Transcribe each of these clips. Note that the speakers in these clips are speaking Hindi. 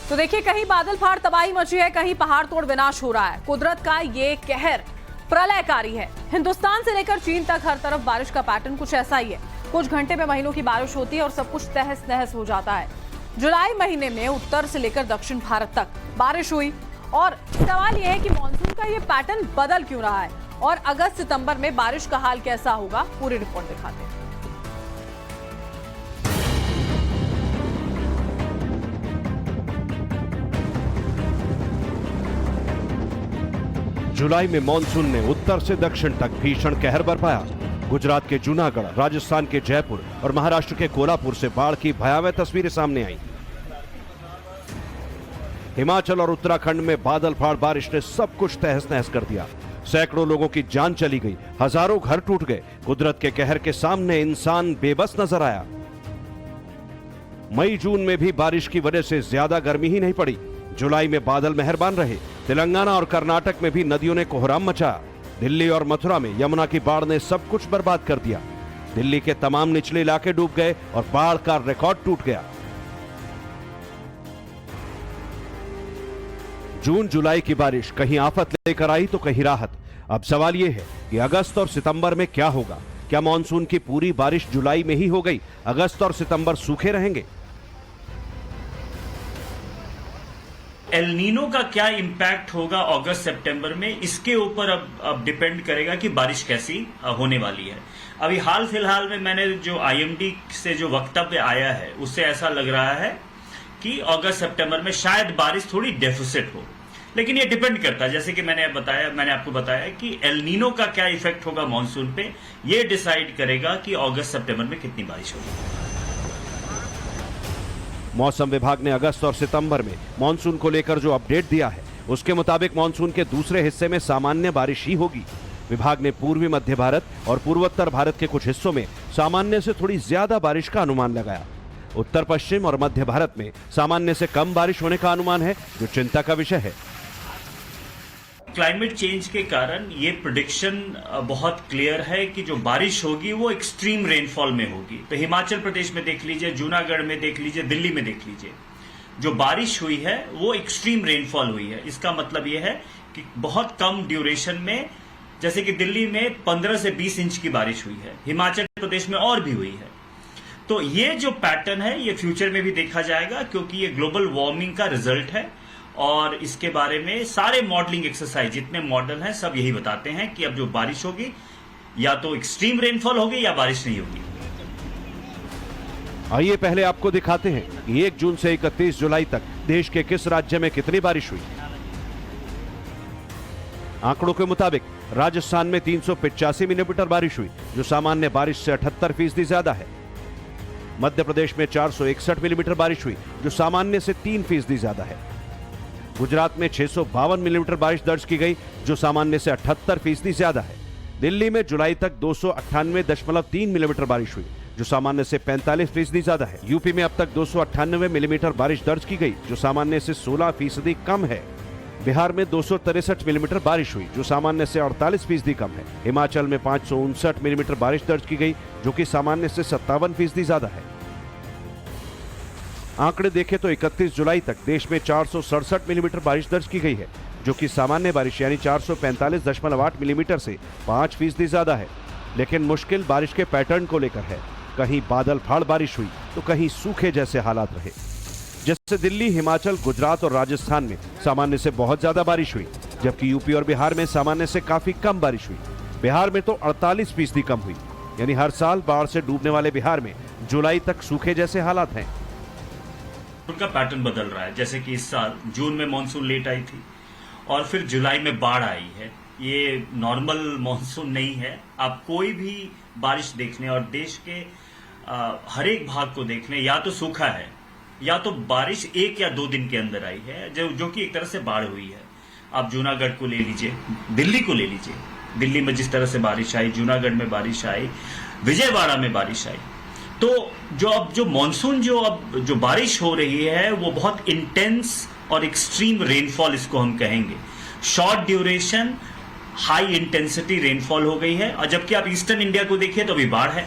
तो देखिए, कहीं बादल फाड़ तबाही मची है, कहीं पहाड़ तोड़ विनाश हो रहा है। कुदरत का ये कहर प्रलयकारी है। हिंदुस्तान से लेकर चीन तक हर तरफ बारिश का पैटर्न कुछ ऐसा ही है। कुछ घंटे में महीनों की बारिश होती है और सब कुछ तहस नहस हो जाता है। जुलाई महीने में उत्तर से लेकर दक्षिण भारत तक बारिश हुई और सवाल यह है कि मॉनसून का ये पैटर्न बदल क्यों रहा है और अगस्त सितंबर में बारिश का हाल कैसा होगा, पूरी रिपोर्ट दिखाते हैं। जुलाई में मॉनसून ने उत्तर से दक्षिण तक भीषण कहर बरपाया। गुजरात के जूनागढ़, राजस्थान के जयपुर और महाराष्ट्र के कोल्हापुर से बाढ़ की भयावह तस्वीरें सामने आईं। हिमाचल और उत्तराखंड में बादल फाड़ बारिश ने सब कुछ तहस नहस कर दिया। सैकड़ों लोगों की जान चली गई, हजारों घर टूट गए। कुदरत के कहर के सामने इंसान बेबस नजर आया। मई जून में भी बारिश की वजह से ज्यादा गर्मी ही नहीं पड़ी। जुलाई में बादल मेहरबान रहे। तेलंगाना और कर्नाटक में भी नदियों ने कोहराम मचाया। दिल्ली और मथुरा में यमुना की बाढ़ ने सब कुछ बर्बाद कर दिया। दिल्ली के तमाम निचले इलाके डूब गए और बाढ़ का रिकॉर्ड टूट गया। जून जुलाई की बारिश कहीं आफत लेकर आई तो कहीं राहत। अब सवाल यह है कि अगस्त और सितंबर में क्या होगा। क्या मॉनसून की पूरी बारिश जुलाई में ही हो गई? अगस्त और सितंबर सूखे रहेंगे? एल नीनो का क्या इम्पैक्ट होगा अगस्त सितंबर में, इसके ऊपर अब डिपेंड करेगा कि बारिश कैसी होने वाली है। अभी हाल फिलहाल में मैंने जो आईएमडी से जो वक्तव्य आया है उससे ऐसा लग रहा है कि अगस्त सितंबर में शायद बारिश थोड़ी डेफिसिट हो, लेकिन ये डिपेंड करता है। जैसे कि मैंने आपको बताया कि एल नीनो का क्या इफेक्ट होगा मॉनसून पे, ये डिसाइड करेगा कि अगस्त सितंबर में कितनी बारिश होगी। मौसम विभाग ने अगस्त और सितंबर में मॉनसून को लेकर जो अपडेट दिया है उसके मुताबिक मॉनसून के दूसरे हिस्से में सामान्य बारिश ही होगी। विभाग ने पूर्वी मध्य भारत और पूर्वोत्तर भारत के कुछ हिस्सों में सामान्य से थोड़ी ज्यादा बारिश का अनुमान लगाया। उत्तर पश्चिम और मध्य भारत में सामान्य से कम बारिश होने का अनुमान है, जो चिंता का विषय है। क्लाइमेट चेंज के कारण ये प्रेडिक्शन बहुत क्लियर है कि जो बारिश होगी वो एक्सट्रीम रेनफॉल में होगी। तो हिमाचल प्रदेश में देख लीजिए, जूनागढ़ में देख लीजिए, दिल्ली में देख लीजिए, जो बारिश हुई है वो एक्सट्रीम रेनफॉल हुई है। इसका मतलब ये है कि बहुत कम ड्यूरेशन में, जैसे कि दिल्ली में 15 से 20 इंच की बारिश हुई है, हिमाचल प्रदेश में और भी हुई है। तो ये जो पैटर्न है ये फ्यूचर में भी देखा जाएगा, क्योंकि ये ग्लोबल वार्मिंग का रिजल्ट है। और इसके बारे में सारे मॉडलिंग एक्सरसाइज, जितने मॉडल हैं, सब यही बताते हैं कि अब जो बारिश होगी या तो एक्सट्रीम रेनफॉल होगी या बारिश नहीं होगी। आइए पहले आपको दिखाते हैं कि 1 जून से 31 जुलाई तक देश के किस राज्य में कितनी बारिश हुई। आंकड़ों के मुताबिक राजस्थान में 385 मिलीमीटर बारिश हुई, जो सामान्य बारिश से 78% ज्यादा है। मध्य प्रदेश में 461 मिलीमीटर बारिश हुई, जो सामान्य से 3% ज्यादा है। गुजरात में 652 मिलीमीटर बारिश दर्ज की गई, जो सामान्य से 78% ज्यादा है। दिल्ली में जुलाई तक 298.3 मिलीमीटर बारिश हुई, जो सामान्य से 45% ज्यादा है। यूपी में अब तक 298 मिलीमीटर बारिश दर्ज की गई, जो सामान्य से 16% कम है। बिहार में 263 मिलीमीटर बारिश हुई, जो सामान्य से 48% कम है। हिमाचल में 559 मिलीमीटर बारिश दर्ज की गई, जो कि सामान्य से 57% ज्यादा है। आंकड़े देखें तो 31 जुलाई तक देश में 467 मिलीमीटर बारिश दर्ज की गई है, जो कि सामान्य बारिश यानी 445.8 मिलीमीटर से 5% ज्यादा है। लेकिन मुश्किल बारिश के पैटर्न को लेकर है। कहीं बादल फाड़ बारिश हुई तो कहीं सूखे जैसे हालात रहे। जैसे दिल्ली, हिमाचल, गुजरात और राजस्थान में सामान्य से बहुत ज्यादा बारिश हुई, जबकि यूपी और बिहार में सामान्य से काफी कम बारिश हुई। बिहार में तो 48% कम हुई। यानी हर साल बाढ़ से डूबने वाले बिहार में जुलाई तक सूखे जैसे हालात हैं। उनका पैटर्न बदल रहा है। जैसे कि इस साल जून में मानसून लेट आई थी और फिर जुलाई में बाढ़ आई है। ये नॉर्मल मानसून नहीं है। आप कोई भी बारिश देख लें और देश के हर एक भाग को देख लें, या तो सूखा है या तो बारिश 1 या 2 दिन के अंदर आई है, जो कि एक तरह से बाढ़ हुई है। आप जूनागढ़ को ले लीजिए, दिल्ली को ले लीजिए। दिल्ली में जिस तरह से बारिश आई, जूनागढ़ में बारिश आई, विजयवाड़ा में बारिश आई। तो जो मानसून जो बारिश हो रही है वो बहुत इंटेंस और एक्सट्रीम रेनफॉल इसको हम कहेंगे। Short duration, high intensity rainfall हो गई है। और जबकि आप ईस्टर्न इंडिया को देखिए तो अभी बाढ़ है।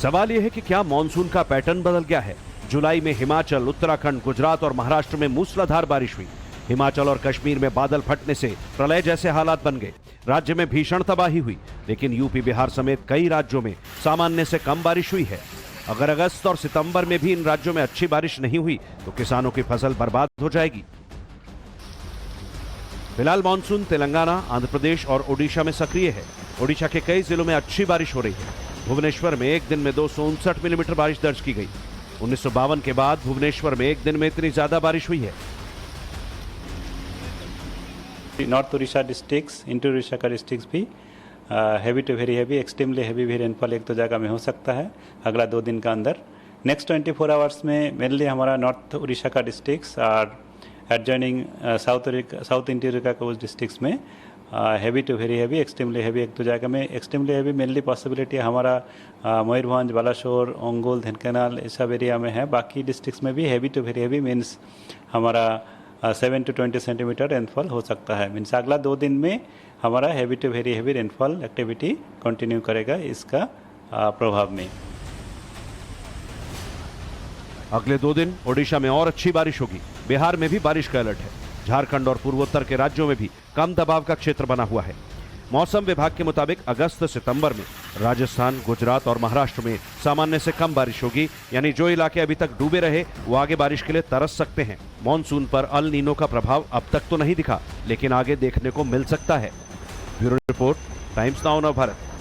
सवाल यह है कि क्या मानसून का पैटर्न बदल गया है। जुलाई में हिमाचल, उत्तराखंड, गुजरात और महाराष्ट्र में मूसलाधार बारिश हुई। हिमाचल और कश्मीर में बादल फटने से प्रलय जैसे हालात बन गए। राज्य में भीषण तबाही हुई, लेकिन यूपी, बिहार समेत कई राज्यों में सामान्य से कम बारिश हुई है। अगर अगस्त और सितंबर में भी इन राज्यों में अच्छी बारिश नहीं हुई तो किसानों की फसल बर्बाद हो जाएगी। फिलहाल मानसून तेलंगाना, आंध्र प्रदेश और ओडिशा में सक्रिय है। ओडिशा के कई जिलों में अच्छी बारिश हो रही है। भुवनेश्वर में एक दिन में 259 मिलीमीटर बारिश दर्ज की गई। 1952 के बाद भुवनेश्वर में एक दिन में इतनी ज्यादा बारिश हुई है। North Orissa districts, interior Orissa का डिस्ट्रिक्ट्स भी heavy to very heavy, extremely heavy भी रेनफॉल एक दो जगह में हो सकता है अगला 2 दिन का अंदर। नेक्स्ट 24 आवर्स में मेनली हमारा नॉर्थ उड़ीसा का डिस्ट्रिक्ट्स और एडजॉइनिंग साउथ इंटीरियर का उस डिस्ट्रिक्ट्स में heavy to very heavy, extremely heavy एक दो जगह में। एक्सट्रीमली हैवी मेनली पॉसिबिलिटी हमारा मयूरभंज, बालासोर, ओंगोल, ढेंकानाल इस सब एरिया में है। बाकी डिस्ट्रिक्ट्स में भी heavy to very heavy means हमारा 7 to 20 सेंटीमीटर रेनफॉल हो सकता है। मीन्स अगला 2 दिन में हमारा heavy to very heavy rainfall activity continue करेगा इसका प्रभाव में। अगले 2 दिन ओडिशा में और अच्छी बारिश होगी। बिहार में भी बारिश का अलर्ट है। झारखंड और पूर्वोत्तर के राज्यों में भी कम दबाव का क्षेत्र बना हुआ है। मौसम विभाग के मुताबिक अगस्त सितंबर में राजस्थान, गुजरात और महाराष्ट्र में सामान्य से कम बारिश होगी। यानी जो इलाके अभी तक डूबे रहे वो आगे बारिश के लिए तरस सकते हैं। मॉनसून पर अल नीनो का प्रभाव अब तक तो नहीं दिखा, लेकिन आगे देखने को मिल सकता है। ब्यूरो रिपोर्ट, टाइम्स नाउ नव भारत।